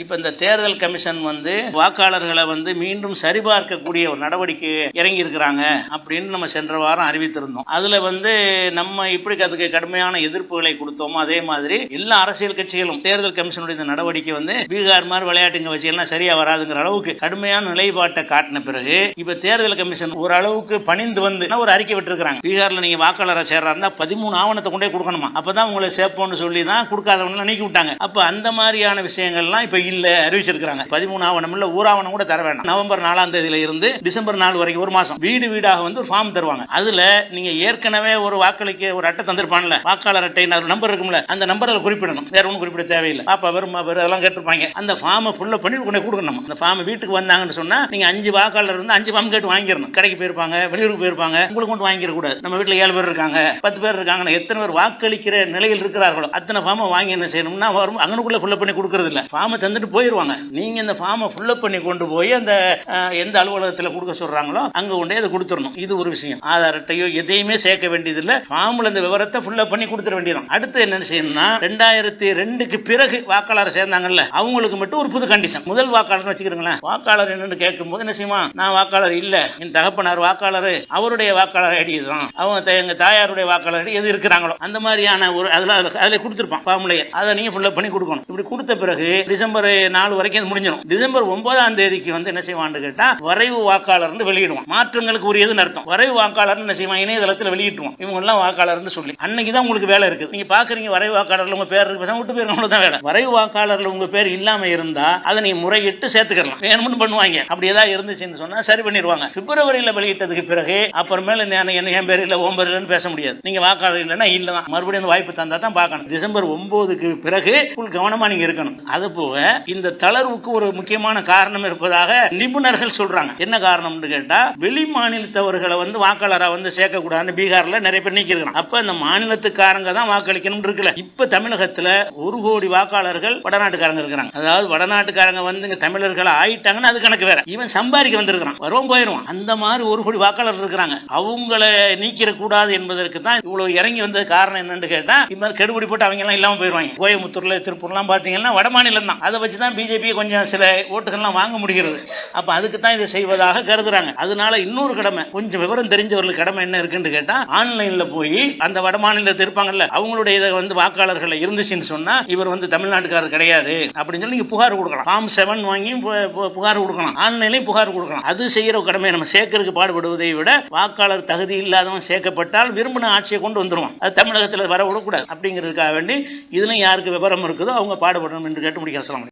இப்ப இந்த தேர்தல் கமிஷன் வாக்காளர்களை மீண்டும் சரிபார்க்கக்கூடிய ஒரு நடவடிக்கை இறங்கி இருக்கிறாங்க அப்படின்னு நம்ம சென்ற வாரம் அறிவித்திருந்தோம். அதுல நம்ம இப்படி அதுக்கு கடுமையான எதிர்ப்புகளை கொடுத்தோமோ அதே மாதிரி எல்லா அரசியல் கட்சிகளும் தேர்தல் கமிஷனுடைய இந்த நடவடிக்கை பீகார் மாதிரி விளையாட்டுங்க வச்சு எல்லாம் சரியா வராதுங்கிற அளவுக்கு கடுமையான நிலைப்பாட்டை காட்டின பிறகு இப்ப தேர்தல் கமிஷன் ஓரளவுக்கு பணிந்து ஒரு அறிக்கை விட்டுருக்காங்க. பீகார்ல நீங்க வாக்காளரை சேர்றா இருந்தா 13 ஆவணத்தை கொண்டே கொடுக்கணுமா, அப்பதான் உங்களை சேர்ப்போம்னு சொல்லி தான் கொடுக்காதவங்க நீக்கி விட்டாங்க. அப்ப அந்த மாதிரியான விஷயங்கள்லாம் இப்ப இல்ல அறிவிச்சிருக்காங்க. 13 ஆவணம் இல்ல, ஊராவணம் கூட தர வேண்டாம். நவம்பர் 4ஆம் தேதியில இருந்து டிசம்பர் 4 வரைக்கும் ஒரு மாசம் வீடு வீடாக ஒரு ஃபார்ம் தருவாங்க. அதுல நீங்க ஏற்கனவே ஒரு வாக்களிக்க ஒரு அட்டை தந்திருப்பான்ல, வாக்காளர் அட்டை நம்பர் இருக்கும்ல, அந்த நம்பரை குறிப்பிடணும். வேற ஒன்றும் குறிப்பிட தேவையில்லை. பாப்பா வரும் அதெல்லாம் கேட்டிருப்பாங்க. அந்த ஃபார்மை ஃபுல்லா பண்ணி கொண்டு கொடுக்கணும். அந்த ஃபார்ம் வீட்டுக்கு வந்தாங்கன்னு சொன்னா நீங்க 5 வாக்காளர் இருந்து 5 ஃபார்ம் கேட்டு வாங்கிடணும். கடைக்கு போயிருப்பாங்க, வெளியூருக்கு போயிருப்பாங்க, உங்களுக்கு கொண்டு வாங்கிட கூடாது. நம்ம வீட்டுல 7 பேர் இருக்காங்க, 10 பேர் இருக்காங்க, எத்தனை பேர் வாக்களிக்கிற நிலையில் இருக்கிறார்களோ அத்தனை ஃபார்மை வாங்கி என்ன செய்யணும்னா அங்கனுக்குள்ள ஃபுல்லா பண்ணி கொடுக்கறது இல்ல, ஃபார்மை தந்துட்டு போயிருவாங்க. நீங்க இந்த ஃபார்மை ஃபுல்லா பண்ணி கொண்டு போய் அந்த எந்த அலுவலகத்தில் கொடுக்க சொல்றாங்களோ அங்க கொண்டே அதை கொடுத்துடணும். இது ஒரு விஷயம். ஆதார் அட்டையோ எதையுமே சேர்க்க வேண்டியது இல்ல, ஃபார்ம்ல இந்த விவரத்தை ஃபுல்லா பண்ணி கொடுத்துட வேண்டியது. அடுத்து என்ன செய்யணும்னா 2002க்கு பிறகு வாக்காளர் சேர்ந்தாங்கல்ல அவங்களுக்கு மட்டும் ஒரு புது கண்டிஷன். முதல் வாக்காளர் வச்சுக்கிறீங்களேன், வாக்காளர் என்னன்னு கேட்கும் போது என்ன செய்யுமா, நான் வாக்காளர் இல்ல, என் தகப்பனார் வாக்காளர், அவருடைய வாக்காளர் ஐடி தான், அவங்க எங்க தாயாருடைய வாக்காளர் ஐடி எது இருக்கிறாங்களோ அந்த மாதிரியான ஒரு அதுல கொடுத்துருப்பான் ஃபார்ம்லயே. அதை நீங்க ஃபுல்லா பண்ணி கொடுக்கணும். இப்படி கொடுத்த பிறகு டிசம்பர் 4 வரைக்கும் முடிஞ்சிடும். டிசம்பர் 9ஆம் தேதிக்கு என்ன செய்வான்னு கேட்டா வரைவு வாக்காளர் வெளியிடுவான். மாற்றங்களுக்கு உரியதுன்னு அர்த்தம். வரைவு வாக்காளர் என்ன செய்வான், இணையதளத்தில் வெளியிட்டுவான். இவங்க எல்லாம் வாக்காளர்னு சொல்லி அன்னைக்கு தான் உங்களுக்கு வேலை இருக்குது. நீங்க பாக்குறீங்க வரைவு வாக்காளர்ல உங்க பேர் இருக்கு, விட்டு பேர் தான் வேலை. வரைவு வாக்காளர்ல உங்க பேர் இல்லாம இருந்தா அதை நீங்க முறையிட்டு சேர்த்துக்கலாம். வேணும்னு பண்ணுவாங்க. அப்படி ஏதாவது இருந்துச்சுன்னு சொன்னா சரி பண்ணிடுவாங்க. பிப்ரவரியில வெளியிட்டதுக்கு பிறகு அப்புறமேல என் பேர் இல்ல ஓம் பேர் இல்லன்னு பேச முடியாது. நீங்க வாக்காளர் இல்லைன்னா இல்லதான், மறுபடியும் அந்த வாய்ப்பு தந்தா தான் பார்க்கணும். டிசம்பர் 9க்கு பிறகு கவனமா நீங்க இருக்கணும். அது போக இந்த தளர்வுக்கு ஒரு முக்கியமான காரணம் இருப்பதாக நிபுணர்கள் சொல்றாங்க. என்ன காரணம்னு கேட்டா வெளி மாநிலத்தவர்களை வாக்காளரா சேர்க்க கூடாதுன்னு பீகார்ல நிறைய பேர் நீக்கிருக்காங்க. அப்ப இந்த மாநிலத்துக்காரங்க தான் வாக்களிக்கணும் இருக்குல்ல. இப்ப தமிழகத்துல 1 கோடி வாக்காளர்கள் வடநாட்டுக்காரங்க இருக்கிறாங்க. அதாவது வடநாட்டுக்காரங்க இங்க தமிழர்கள் ஆயிட்டாங்கன்னு அது கணக்கு வேற. இவன் சம்பாதிக்க வந்திருக்கிறான், வருவோம் போயிருவான். அந்த மாதிரி 1 கோடி வாக்காளர் இருக்கிறாங்க. அவங்களை நீக்கிற கூடாது என்பதற்கு தான் இவ்வளவு இறங்கி வந்தது. காரணம் என்னன்னு கேட்டா இந்த கெடுபிடி போட்டு அவங்க எல்லாம் இல்லாம போயிருவாங்க. கோயம்புத்தூர்ல திருப்பூர்லாம் பாத்தீங்கன்னா வட மாநிலம் தான். அதை வச்சுதான் பிஜேபி கொஞ்சம் சில ஓட்டுகள்லாம் வாங்க முடிகிறது. அப்ப அதுக்கு தான் இதை செய்வதாக கருதுறாங்க. அதனால இன்னொரு கடமை, கொஞ்சம் விவரம் தெரிஞ்சவர்களுக்கு கடமை என்ன இருக்குன்னு கேட்டா ஆன்லைன்ல போய் அந்த வட மாநிலத்தில் இருப்பாங்கல்ல அவங்களுடைய வாக்காளர்கள் இருந்துச்சுன்னு சொன்னா இவர் தமிழ்நாட்டுக்காரர் கிடையாது அப்படின்னு சொல்லி நீங்க புகார் கொடுக்கலாம். ஃபார்ம் 7 வாங்கி புகார் கொடுக்கலாம், ஆன்லைன்லயும் புகார் கொடுக்கலாம். அது செய்யற கடமை. நம்ம சேர்க்கறதுக்கு பாடுபடுவதை விட வாக்காளர் தகுதி இல்லாதவன் சேர்க்கப்பட்டால் விரும்பின ஆட்சியை கொண்டு வந்துருவான். அது தமிழகத்தில் வர விடக்கூடாது. அப்படிங்கிறதுக்காக வேண்டி இதுல யாருக்கு விவரம் இருக்குதோ அவங்க பாடுபடணும் என்று கேட்டு முடிக்க சொல்லலாம்.